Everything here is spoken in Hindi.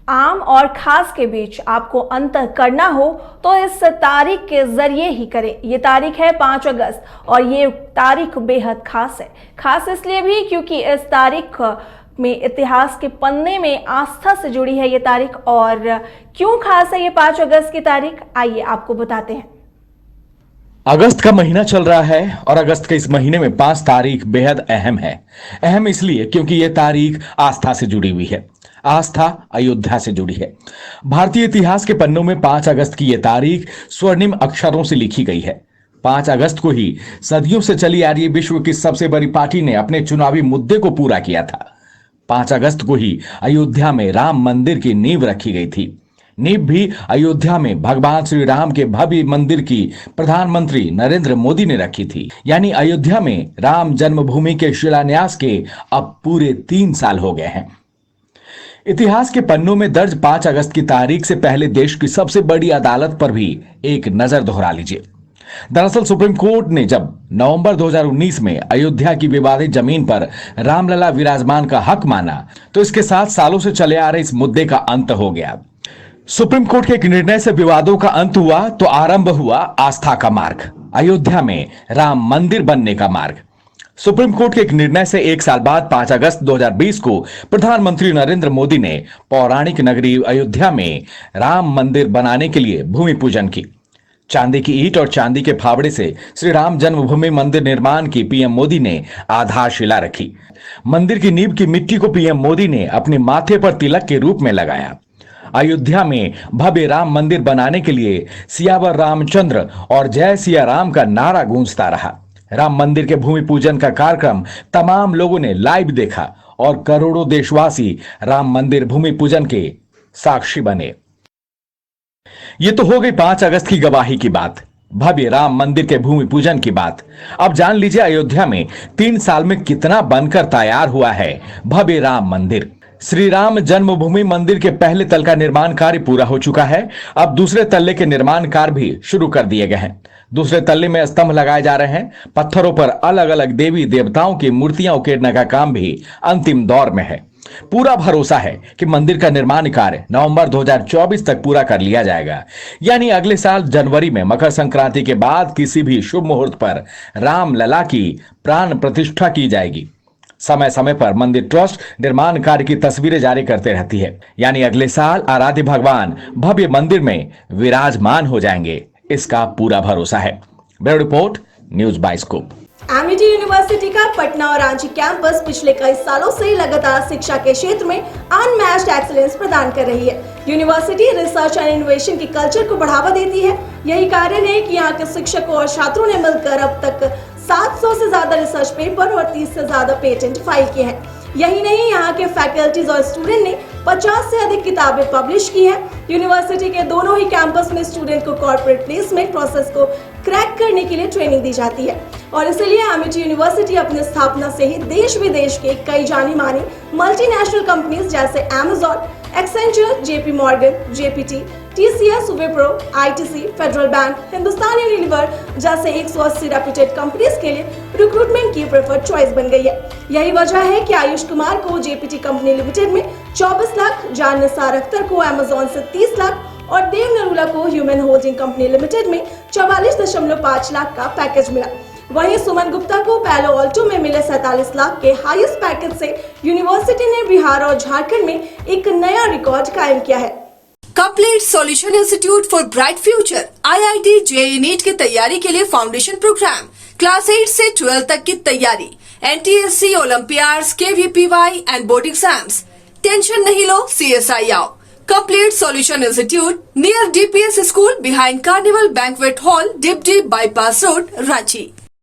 आम और खास के बीच आपको अंतर करना हो तो इस तारीख के जरिए ही करें। ये तारीख है 5 अगस्त और ये तारीख बेहद खास है। खास इसलिए भी क्योंकि इस तारीख में इतिहास के पन्ने में आस्था से जुड़ी है ये तारीख। और क्यों खास है ये 5 अगस्त की तारीख, आइए आपको बताते हैं। अगस्त का महीना चल रहा है और अगस्त के इस महीने में 5 तारीख बेहद अहम है। अहम इसलिए क्योंकि यह तारीख आस्था से जुड़ी हुई है। आस्था अयोध्या से जुड़ी है। भारतीय इतिहास के पन्नों में 5 अगस्त की यह तारीख स्वर्णिम अक्षरों से लिखी गई है। 5 अगस्त को ही सदियों से चली आ रही विश्व की सबसे बड़ी पार्टी ने अपने चुनावी मुद्दे को पूरा किया था। 5 अगस्त को ही अयोध्या में राम मंदिर की नींव रखी गई थी। नींव भी अयोध्या में भगवान श्री राम के भव्य मंदिर की प्रधानमंत्री नरेंद्र मोदी ने रखी थी। यानी अयोध्या में राम जन्मभूमि के शिलान्यास के अब पूरे 3 साल हो गए हैं। इतिहास के पन्नों में दर्ज 5 अगस्त की तारीख से पहले देश की सबसे बड़ी अदालत पर भी एक नजर दोहरा लीजिए। दरअसल सुप्रीम कोर्ट ने जब नवंबर 2019 में अयोध्या की विवादित जमीन पर रामलला विराजमान का हक माना तो इसके साथ सालों से चले आ रहे इस मुद्दे का अंत हो गया। सुप्रीम कोर्ट के एक निर्णय से विवादों का अंत हुआ तो आरंभ हुआ आस्था का मार्ग, अयोध्या में राम मंदिर बनने का मार्ग। सुप्रीम कोर्ट के एक निर्णय से 1 साल बाद 5 अगस्त 2020 को प्रधानमंत्री नरेंद्र मोदी ने पौराणिक नगरी अयोध्या में राम मंदिर बनाने के लिए भूमि पूजन की। चांदी की ईंट और चांदी के फावड़े से श्री राम जन्मभूमि मंदिर निर्माण की पीएम मोदी ने आधारशिला रखी। मंदिर की नींव की मिट्टी को पीएम मोदी ने अपने माथे पर तिलक के रूप में लगाया। अयोध्या में भव्य राम मंदिर बनाने के लिए सियावर रामचंद्र और जय सिया राम का नारा गूंजता रहा। राम मंदिर के भूमि पूजन का कार्यक्रम तमाम लोगों ने लाइव देखा और करोड़ों देशवासी राम मंदिर भूमि पूजन के साक्षी बने। ये तो हो गई 5 अगस्त की गवाही की बात, भव्य राम मंदिर के भूमि पूजन की बात। अब जान लीजिए अयोध्या में 3 साल में कितना बनकर तैयार हुआ है भव्य राम मंदिर। श्री राम जन्मभूमि मंदिर के पहले तल का निर्माण कार्य पूरा हो चुका है। अब दूसरे तल्ले के निर्माण कार्य भी शुरू कर दिए गए हैं। दूसरे तल्ले में स्तंभ लगाए जा रहे हैं। पत्थरों पर अलग अलग देवी देवताओं की मूर्तियां उकेरने का काम भी अंतिम दौर में है। पूरा भरोसा है कि मंदिर का निर्माण कार्य नवंबर 2024 तक पूरा कर लिया जाएगा। यानी अगले साल जनवरी में मकर संक्रांति के बाद किसी भी शुभ मुहूर्त पर रामलला की प्राण प्रतिष्ठा की जाएगी। समय समय पर मंदिर ट्रस्ट निर्माण कार्य की तस्वीरें जारी करते रहती है। यानी अगले साल आराध्य भगवान भव्य मंदिर में विराजमान हो जाएंगे, इसका पूरा भरोसा है। Bureau report, news bioscope. Amity university का पटना और रांची कैंपस पिछले कई सालों से लगातार शिक्षा के क्षेत्र में अनमैच्ड एक्सीलेंस प्रदान कर रही है। यूनिवर्सिटी रिसर्च एंड इनोवेशन के कल्चर को बढ़ावा देती है। यही कारण है कि यहाँ के शिक्षकों और छात्रों ने मिलकर अब तक 700 से ज्यादा रिसर्च पेपर और 30 से ज्यादा पेटेंट फाइल किए हैं। यही नहीं, यहाँ के फैकल्टीज और स्टूडेंट ने 50 से अधिक किताबें पब्लिश की हैं। यूनिवर्सिटी के दोनों ही कैंपस में स्टूडेंट को कॉर्पोरेट प्लेसमेंट प्रोसेस को क्रैक करने के लिए ट्रेनिंग दी जाती है और इसलिए एमिटी यूनिवर्सिटी अपनी स्थापना से ही देश विदेश के कई जानी मानी मल्टीनेशनल कंपनीज जैसे Amazon, Accenture, JP Morgan, GPT, TCS, Wipro, ITC, federal bank, Hindustan Unilever जैसे 180 रेप्यूटेड कंपनीज के लिए रिक्रूटमेंट की प्रेफर्ड चॉइस बन गई है। यही वजह है कि आयुष कुमार को जेपीटी कंपनी लिमिटेड में 24 लाख, जान निसार अख्तर को अमेज़न से 30 लाख और देव नरूला को ह्यूमन होल्डिंग कंपनी लिमिटेड में 44.5 लाख का पैकेज मिला। वहीं सुमन गुप्ता को पैलो ऑल्टो में मिले 47 लाख के हाईएस्ट पैकेज से यूनिवर्सिटी ने बिहार और झारखंड में एक नया रिकॉर्ड कायम किया है। Complete solution institute for bright future IIT JEE NEET की तैयारी के लिए फाउंडेशन प्रोग्राम, क्लास 8 से 12 तक की तैयारी, NTSC, olympiads, KVPY and board exams. Tension नहीं लो, CSI आओ। Complete solution institute near DPS school behind carnival banquet hall, डिपडी बाईपास रोड, रांची।